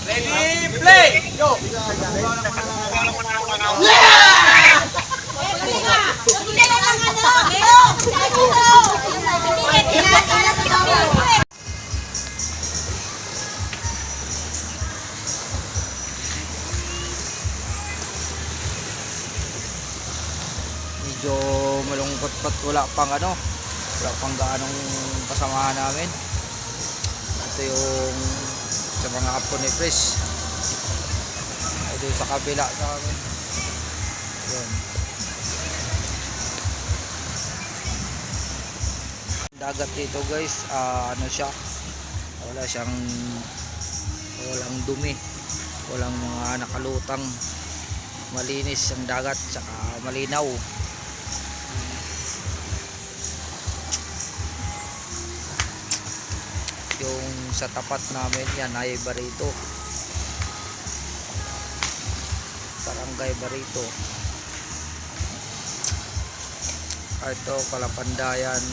Ready, play! Go! Medyo malungkot pat wala pang gaanong kasamahan namin. Ito yung sa mga apo ni Pres. Ito sa kabila sa amin. Yun. Dagat dito guys, siya, walang dumi, walang mga nakalutang, malinis ang dagat, saka malinaw. Yung sa tapat namin yan ay Barito, Barangay Barito. Ito Kalapandayan,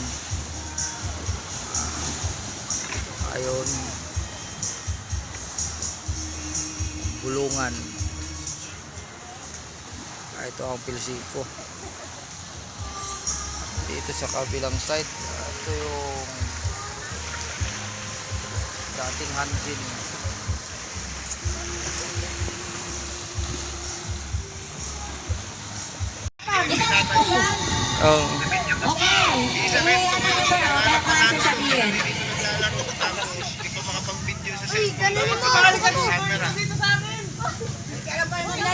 ayun Bulungan. Ito ang Pilsico. Dito sa kabilang side, ito yung dating Hansin. Oh. Okay.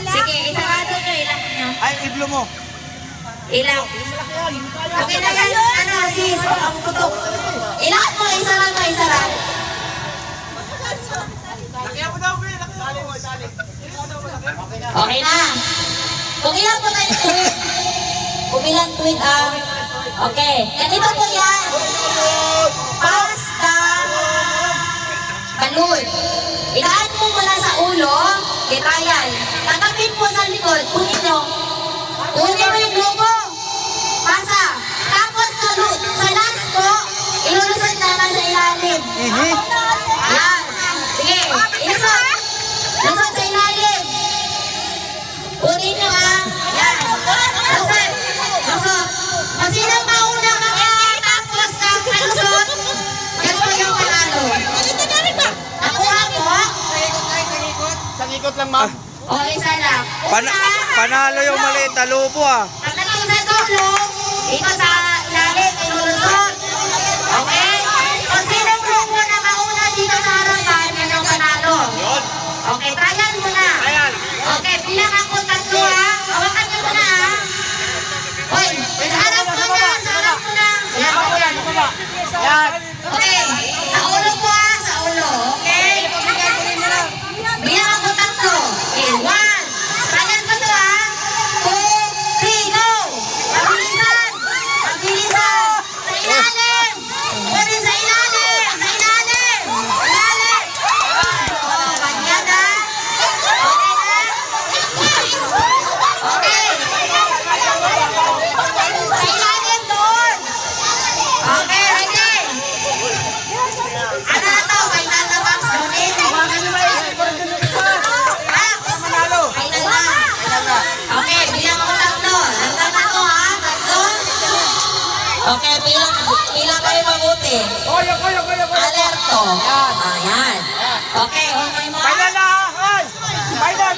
Sige, isarado nyo, ilang nyo. Ay, iblo mo. Ilang. Okay na yan, sis, ang tutok. Ilang mo, isarado, isarado. Okay na. Kung ilang po tayo tweet. Kung ilang tweet ang. Okay. Ganito po yan. Pasta. Balloon. Ilaan mo mula sa ulo. Detayan. Tatapin po sa likod. Kunin nyo. Kunin mo yung logo. Pasa. Tapos sa last po, ilulusot naman sa ilalim. Yan. Sige. Ilusot. Lusot sa ilalim. Kunin nyo yan. Lusot. Lusot. Kung sinong mauna makatapos ng kalusot, yan po yung panalo. Nakuha po. Isang ikot lang, ma'am. O, isa lang. Panalo yung maliit na lupo Pagdating sa dulo, dito sa ilalim, ilulusot. Okay? Kung sinong grupo na mauna dito sa harapan, yan ang panalo. Okay, trial mo na. Okay, bilang ako tatlo hawakan nyo muna Hoy, sa harap mo na, sa harap mo na. Yan. Okay, sa ulo po sa ulo. Okay? Bilang ako tatlo. Okay, 1. Trial mo to 2, 3, go! Pabilisan! Pabilisan! Sa ilalim! Kunin sa ilalim! Sa ilalim! Ilalim! Oh, ganyan Okay. Sa ilalim doon! Okay, ready? Ano na to? May tatabang sulit? Okay, bilang ako tatlo. Hanggang na to tatlo. Okay, bilang kayo mabuti. Alerto. Ayan. Okay, okay mo Final na, ha? Final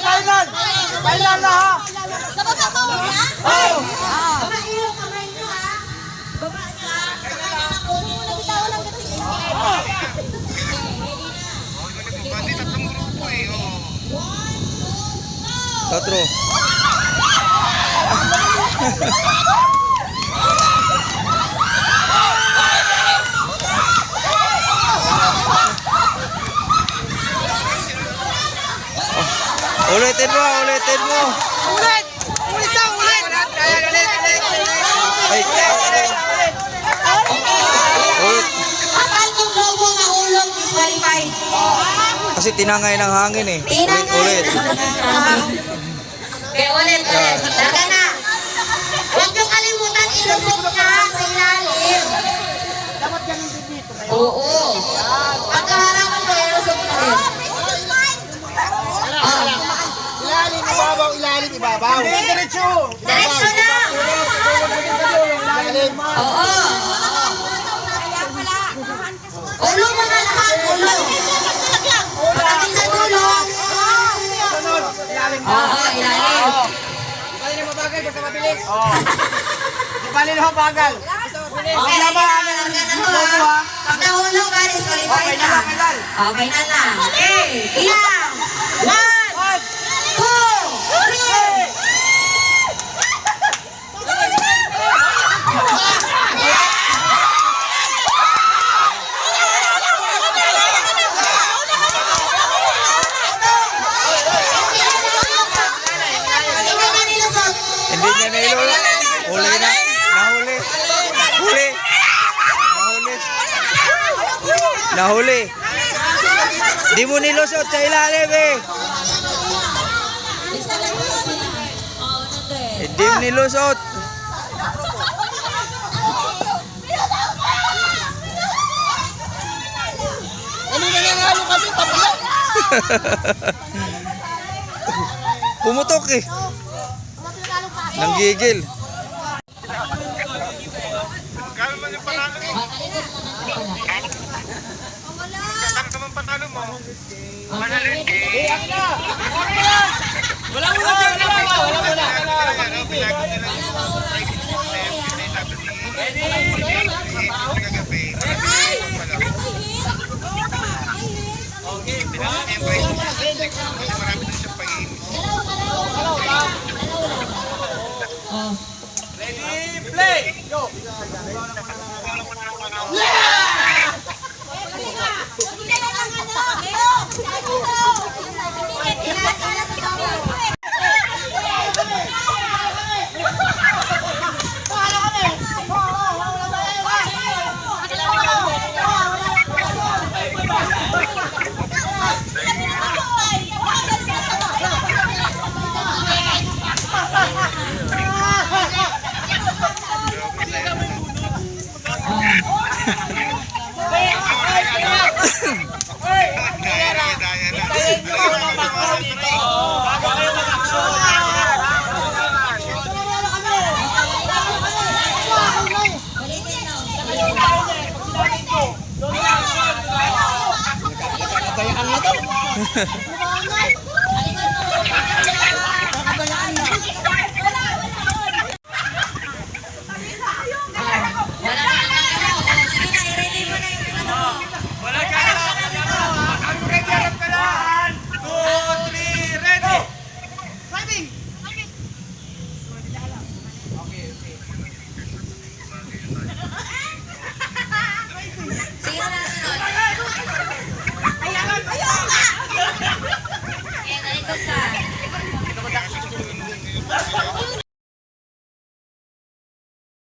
na, ha? Sa baba mo ha? Oh! Baba yung kamay nyo ha? Baba nyo ha? Kunin mo na bitawan ng gating. Bali tatlong grupo eh. Tatro. Ulitin mo. Ulit daw, ulit! Ay, ulit. Kapag yung logo ng ulong disqualified. Kasi tinangay ng hangin eh. Tinangay. Ulit. Okay, ulit. Daga na. Huwag niyo kalimutan ilusot na sa ilalim. Dapat ganun din dito. Oo. Pagkaharapan mo, ilusot na rin. Ilalim, ibabaw, ilalim, ibabaw. Hindi, diretso. Diretso na. Ilalim. Oo. Ulo mo na lahat, ulo. Pagdating sa dulo. Sunod, ilalim na. Oo, ilalim. Bali na mabagal, basta mabilis. Oo. Di bali na mabagal. Okay, pag nahulog, guys, Okay na lang, pedal. Okay na lang. Okay, ilang. 1, 2, 3. Hindi niya nailolo. Huli na. Nahuli. Huli. Nahuli. Nahuli. Di mo nilusot sa ilalim eh. Hindi mo nilusot. Ano na nangalo kami, tabla? Pumutok eh. Nanggigil. Kano man yung panalo mo? Kano naman panalo mo? Panalo eh. Wala muna, wala muna. Marami na siyang pag-iinis. Ready, play! Go! Ayan, nalikod ka.